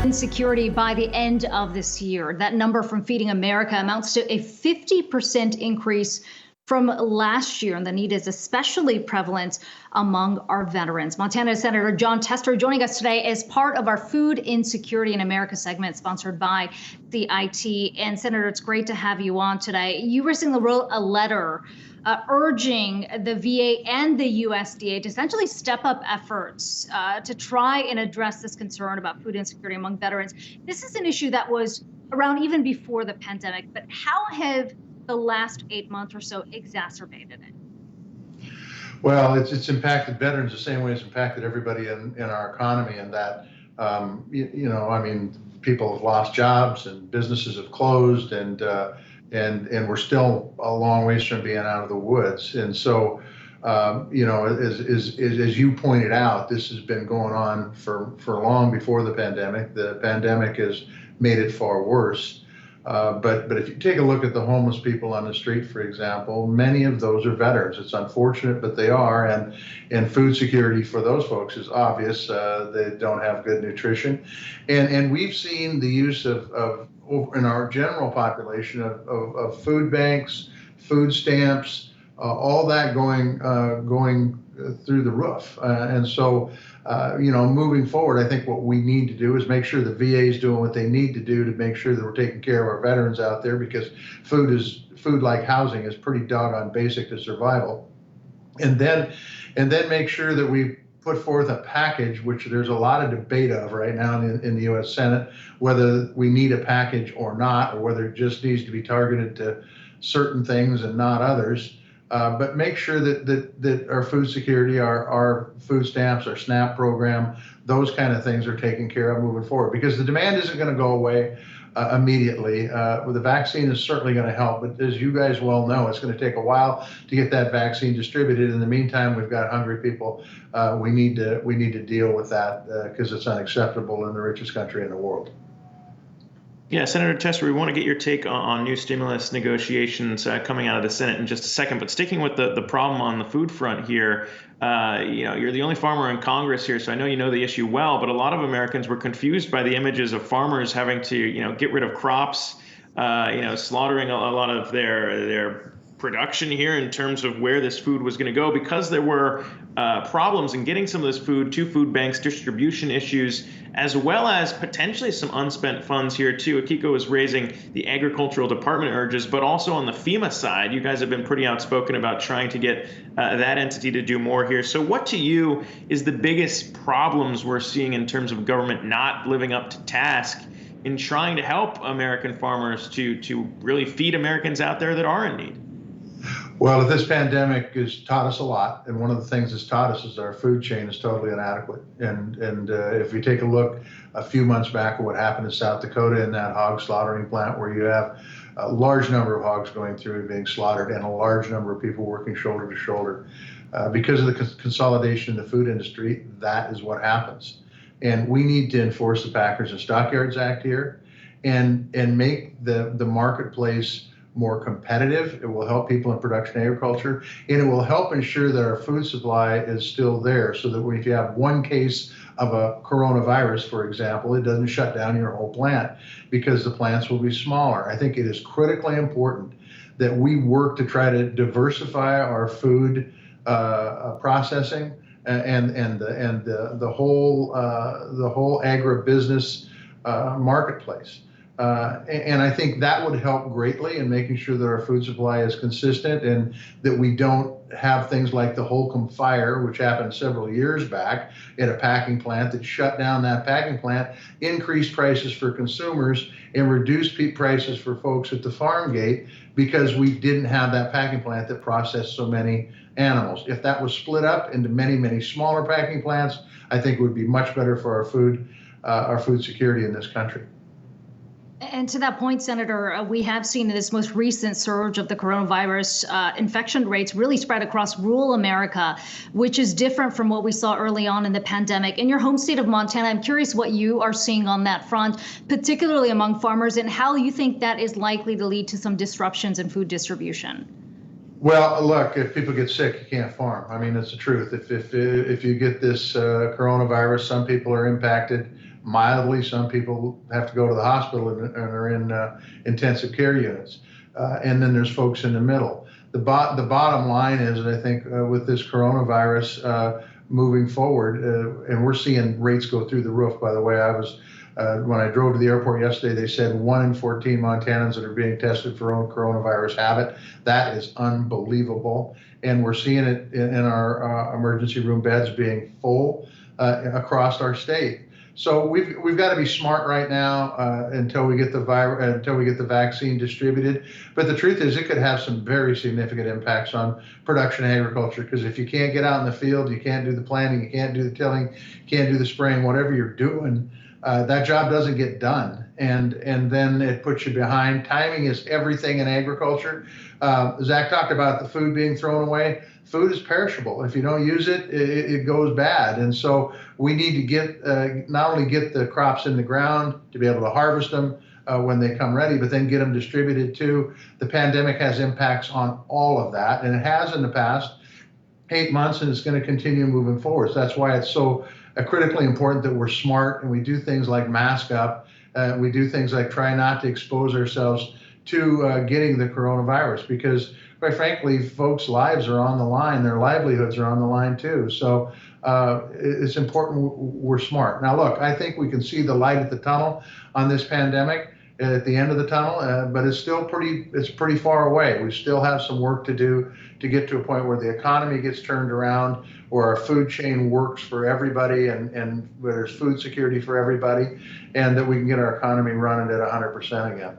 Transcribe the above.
Insecurity by the end of this year. That number from Feeding America amounts to a 50% increase from last year, and the need is especially prevalent among our veterans. Montana Senator Jon Tester joining us today as part of our Food Insecurity in America segment sponsored by CIT. And Senator, it's great to have you on today. You recently wrote a letter urging the VA and the USDA to essentially step up efforts to try and address this concern about food insecurity among veterans. This is an issue that was around even before the pandemic, but how have the last 8 months or so exacerbated it? Well, it's impacted veterans the same way it's impacted everybody in our economy, and that, people have lost jobs and businesses have closed, and we're still a long ways from being out of the woods. And so, as you pointed out, this has been going on for long before the pandemic. The pandemic has made it far worse. But if you take a look at the homeless people on the street, for example, many of those are veterans. It's unfortunate, but they are. And food security for those folks is obvious. They don't have good nutrition. And we've seen the use of in our general population of food banks, food stamps, all that going through the roof. And so, moving forward, I think what we need to do is make sure the VA is doing what they need to do to make sure that we're taking care of our veterans out there, because food like housing is pretty doggone basic to survival. And then make sure that we put forth a package, which there's a lot of debate of right now in the U.S. Senate, whether we need a package or not, or whether it just needs to be targeted to certain things and not others. But make sure that our food security, our food stamps, our SNAP program, those kind of things are taken care of moving forward, because the demand isn't going to go away immediately. The vaccine is certainly going to help, but as you guys well know, it's going to take a while to get that vaccine distributed. In the meantime, we've got hungry people. We need to deal with that because it's unacceptable in the richest country in the world. Yeah, Senator Tester, we want to get your take on new stimulus negotiations coming out of the Senate in just a second. But sticking with the problem on the food front here, you're the only farmer in Congress here, so I know you know the issue well. But a lot of Americans were confused by the images of farmers having to, get rid of crops, slaughtering a lot of their production here in terms of where this food was going to go, because there were problems in getting some of this food to food banks, distribution issues, as well as potentially some unspent funds here too. Akiko is raising the agricultural department urges, but also on the FEMA side, you guys have been pretty outspoken about trying to get that entity to do more here. So what to you is the biggest problems we're seeing in terms of government not living up to task in trying to help American farmers to really feed Americans out there that are in need? Well, this pandemic has taught us a lot, and one of the things it's taught us is our food chain is totally inadequate. And if we take a look a few months back at what happened in South Dakota in that hog slaughtering plant, where you have a large number of hogs going through and being slaughtered, and a large number of people working shoulder to shoulder, because of the consolidation in the food industry, that is what happens. And we need to enforce the Packers and Stockyards Act here, and make the marketplace more competitive. It will help people in production agriculture, and it will help ensure that our food supply is still there, so that if you have one case of a coronavirus, for example, it doesn't shut down your whole plant, because the plants will be smaller. I think it is critically important that we work to try to diversify our food processing and the whole agribusiness marketplace. And I think that would help greatly in making sure that our food supply is consistent, and that we don't have things like the Holcomb fire, which happened several years back in a packing plant, that shut down that packing plant, increased prices for consumers, and reduced prices for folks at the farm gate, because we didn't have that packing plant that processed so many animals. If that was split up into many, many smaller packing plants, I think it would be much better for our food security in this country. And to that point, Senator, we have seen this most recent surge of the coronavirus infection rates really spread across rural America, which is different from what we saw early on in the pandemic. In your home state of Montana, I'm curious what you are seeing on that front, particularly among farmers, and how you think that is likely to lead to some disruptions in food distribution. Well, look, if people get sick, you can't farm. I mean, it's the truth. If you get this coronavirus, some people are impacted mildly. Some people have to go to the hospital and are in intensive care units. And then there's folks in the middle. The bottom line is, I think, with this coronavirus moving forward, and we're seeing rates go through the roof. By the way, when I drove to the airport yesterday, they said 1 in 14 Montanans that are being tested for coronavirus have it. That is unbelievable. And we're seeing it in our emergency room beds being full across our state. So we've got to be smart right now until we get the vaccine distributed. But the truth is, it could have some very significant impacts on production agriculture, because if you can't get out in the field, you can't do the planting, you can't do the tilling, you can't do the spraying, whatever you're doing, that job doesn't get done, and then it puts you behind. Timing is everything in agriculture. Zach talked about the food being thrown away. Food is perishable. If you don't use it, it goes bad. And so we need to get not only get the crops in the ground to be able to harvest them when they come ready, but then get them distributed too. The pandemic has impacts on all of that, and it has in the past 8 months, and it's going to continue moving forward. So that's why it's so critically important that we're smart and we do things like mask up. We do things like try not to expose ourselves to getting the coronavirus, because quite frankly, folks' lives are on the line. Their livelihoods are on the line too. So it's important we're smart. Now, look, I think we can see the light at the tunnel on this pandemic, at the end of the tunnel, but it's still pretty far away. We still have some work to do to get to a point where the economy gets turned around, where our food chain works for everybody, and where there's food security for everybody, and that we can get our economy running at 100% again.